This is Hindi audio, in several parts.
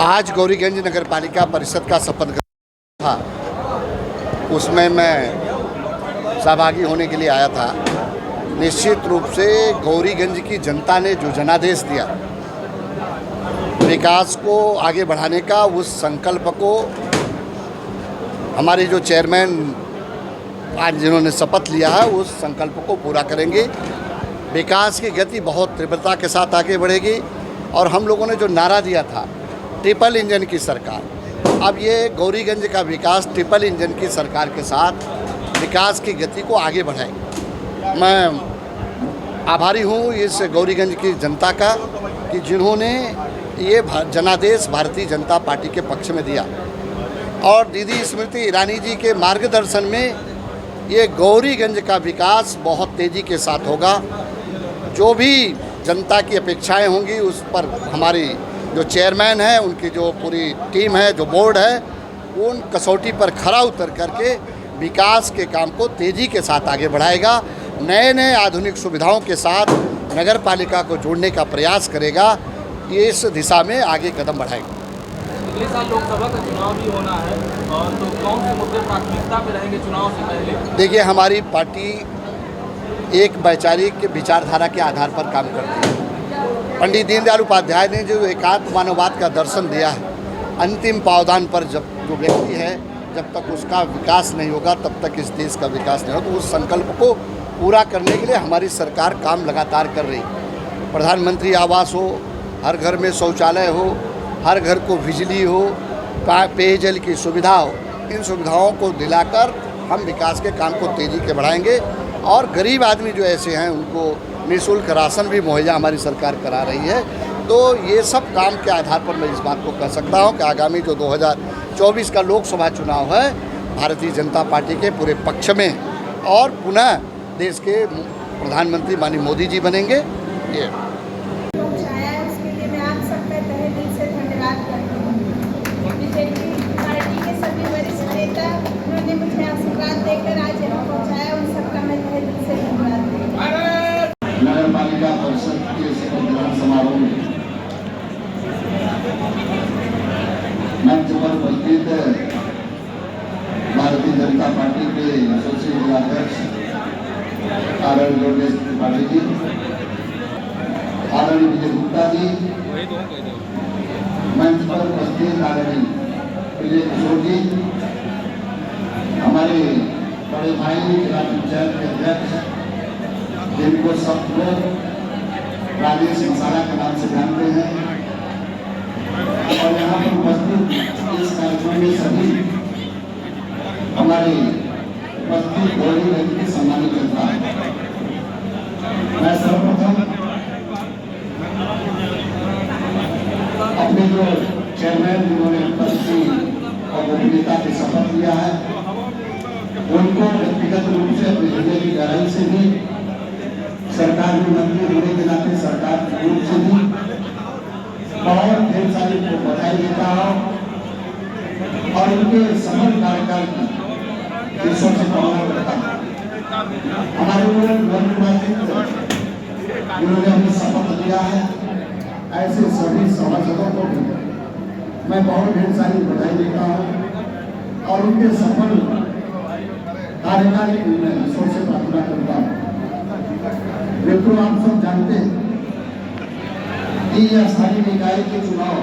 आज गौरीगंज नगर पालिका परिषद का शपथ ग्रहण था, उसमें मैं सहभागी होने के लिए आया था। निश्चित रूप से गौरीगंज की जनता ने जो जनादेश दिया, विकास को आगे बढ़ाने का, उस संकल्प को हमारे जो चेयरमैन आज जिन्होंने शपथ लिया है, उस संकल्प को पूरा करेंगे। विकास की गति बहुत तीव्रता के साथ आगे बढ़ेगी और हम लोगों ने जो नारा दिया था ट्रिपल इंजन की सरकार, अब ये गौरीगंज का विकास ट्रिपल इंजन की सरकार के साथ विकास की गति को आगे बढ़ाएगी। मैं आभारी हूँ इस गौरीगंज की जनता का कि जिन्होंने ये जनादेश भारतीय जनता पार्टी के पक्ष में दिया और दीदी स्मृति ईरानी जी के मार्गदर्शन में ये गौरीगंज का विकास बहुत तेज़ी के साथ होगा। जो भी जनता की अपेक्षाएं होंगी उस पर हमारी जो चेयरमैन है, उनकी जो पूरी टीम है, जो बोर्ड है, उन कसौटी पर खरा उतर करके विकास के काम को तेज़ी के साथ आगे बढ़ाएगा। नए नए आधुनिक सुविधाओं के साथ नगर पालिका को जोड़ने का प्रयास करेगा। ये इस दिशा में आगे कदम बढ़ाएगा। अगले साल लोकसभा का चुनाव भी होना है और तो कौन से मुद्दे प्राथमिकता पे रहेंगे चुनाव से पहले? देखिए, हमारी पार्टी एक वैचारिक विचारधारा के आधार पर काम करती है। पंडित दीनदयाल उपाध्याय ने जो एकात्म मानववाद का दर्शन दिया है, अंतिम पावदान पर जब जो व्यक्ति है, जब तक उसका विकास नहीं होगा तब तक इस देश का विकास नहीं होगा। तो उस संकल्प को पूरा करने के लिए हमारी सरकार काम लगातार कर रही है। प्रधानमंत्री आवास हो, हर घर में शौचालय हो, हर घर को बिजली हो, पेयजल की सुविधा हो, इन सुविधाओं को दिलाकर हम विकास के काम को तेज़ी के बढ़ाएंगे। और गरीब आदमी जो ऐसे हैं उनको निःशुल्क राशन भी मुहैया हमारी सरकार करा रही है। तो ये सब काम के आधार पर मैं इस बात को कह सकता हूँ कि आगामी जो 2024 का लोकसभा चुनाव है, भारतीय जनता पार्टी के पूरे पक्ष में और पुनः देश के प्रधानमंत्री माननीय मोदी जी बनेंगे। ये पार्टी के सभी वरिष्ठ नेता उन्होंने मुझे आशीर्वाद देकर आज यहाँ पहुँचाया, उन सबका मैं तहे दिल से धन्यवाद देती हूँ। नगर पालिका परिषद के शपथ ग्रहण समारोह में मंच पर उपस्थित भारतीय जनता पार्टी के एसोसिएट जिलाध्यक्ष आदरणीय योगेश त्रिपाठी जी, आदरणीय विजय गुप्ता जी, मंच पर उपस्थित आदरणीय विजय किशोर जी, हमारे बड़े भाई जिला पंचायत के अध्यक्ष जिनको सब लोग राजेश मसाला के नाम से जानते हैं, और यहाँ पर उपस्थित इस कार्यक्रम में सभी हमारे उपस्थित गौरीगंज की सम्मानित जनता। मैं सर्वप्रथम अपने जो चेयरमैन जिन्होंने पद की और गोपनीयता की शपथ लिया है, उनको व्यक्तिगत रूप से अपने हृदय की गहराई से भी, सरकार में मंत्री होने के नाते सरकार के रूप से भी बहुत ढेर सारी को बधाई देता हूँ और उनके सफल कार्यकाल की ईश्वर से कामना करता हूँ। हमारे जिन्होंने हमें शपथ लिया है, ऐसे सभी सभासदों को भी मैं बहुत ढेर सारी बधाई देता हूँ और उनके सफल कार्यकाल की मैं ईश्वर से प्रार्थना करता हूँ। मित्रों, आप सब जानते हैं कि यह स्थानीय निकाय के चुनाव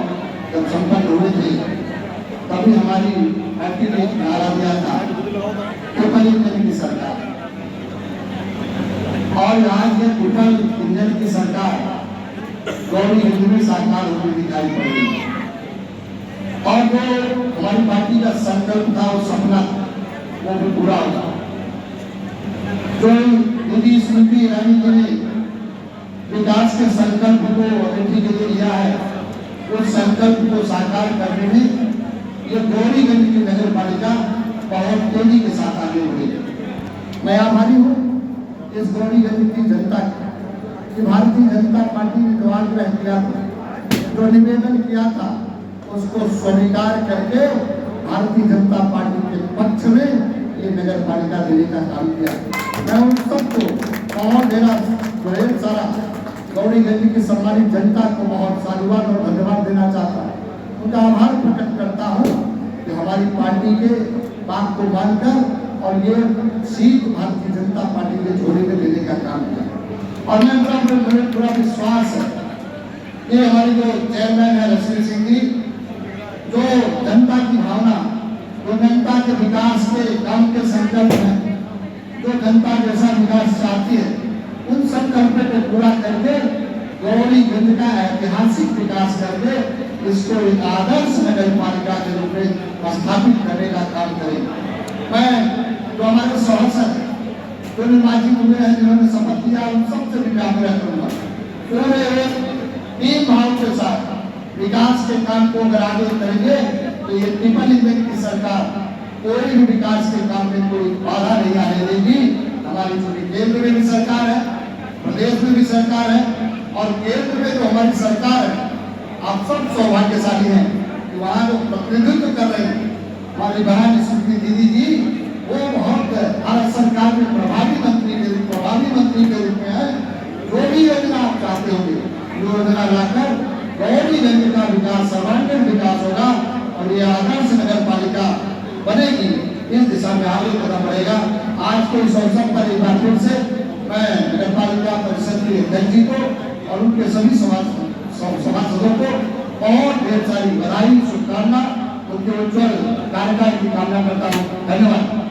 जब संपन्न हुए थे, तभी हमारी पार्टी ने एक नारा दिया था, ट्रिपल इंजन की सरकार। और आज यह ट्रिपल इंजन की सरकार गौरीगंज में साकार होती दिखाई पड़ रही है। और जो हमारी पार्टी का संकल्प था, वो सपना वो भी पूरा होगा। जो दीदी स्मृति ईरानी जी ने विकास के संकल्प को अमेठी के लिए लिया है, उस संकल्प को साकार करने में ये गौरीगंज की नगर पालिका बहुत तेजी के साथ आगे बढ़ी। मैं आभारी हूँ इस गौरीगंज की जनता की, भारतीय जनता पार्टी ने जो आग्रह किया था, जो निवेदन किया था, उसको स्वीकार करके भारतीय जनता पार्टी के पक्ष में ये नगर पालिका देने का काम किया। मैं उन सबको बहुत ढेर सारा गौरीगंज की सम्मानित जनता को बहुत साधुवाद और धन्यवाद देना चाहता हूँ। उनका आभार प्रकट करता हूँ कि हमारी पार्टी के बात को मानकर और ये सीट भारतीय जनता पार्टी के झोली में देने का काम किया। और मुझे पूरा विश्वास है कि हमारी जो चेयरमैन है रश्मि सिंह जी, जो जनता की भावना, जो जनता के विकास के काम के संकल्प हैं, जो जनता जैसा विकास चाहती है, उन संकल्पों को पूरा करके गौरीगंज का ऐतिहासिक विकास करके इसको एक आदर्श नगर पालिका के रूप में स्थापित करने का काम करें। मैं जो हमारे सदस्य जो निर्वाचित हुए हैं, जिन्होंने शपथ लिया, उन सबसे भी आग्रह करूंगा, उन्होंने टीम भाव के साथ विकास के काम को अगर आगे करेंगे तो ये ट्रिपल इंजन की सरकार कोई भी विकास के काम में कोई बाधा नहीं आने देगी। हमारी चूंकि केंद्र में भी सरकार है, प्रदेश में भी सरकार है, और केंद्र में जो हमारी सरकार है, आप सब सौभाग्यशाली हैं कि वहाँ जो प्रतिनिधित्व कर रहे हैं हमारी बहन स्मृति दीदी जी, वो बहुत भारत सरकार में प्रभावी मंत्री के रूप में है। जो भी योजना आप चाहते होंगे, योजना लाकर गौरीगंज का विकास, सर्वांगीण विकास होगा और ये आदर्श नगर पालिका बनेगी। इस दिशा में आगे कदम बढ़ेगा। आज के इस अवसर पर एक बार फिर से मैं नगर पालिका परिषद के अध्यक्ष जी को और उनके सभी सभासदों को और ढेर सारी बधाई, शुभकामना, उनके उज्जवल कार्यकाल की कामना करता हूँ। धन्यवाद।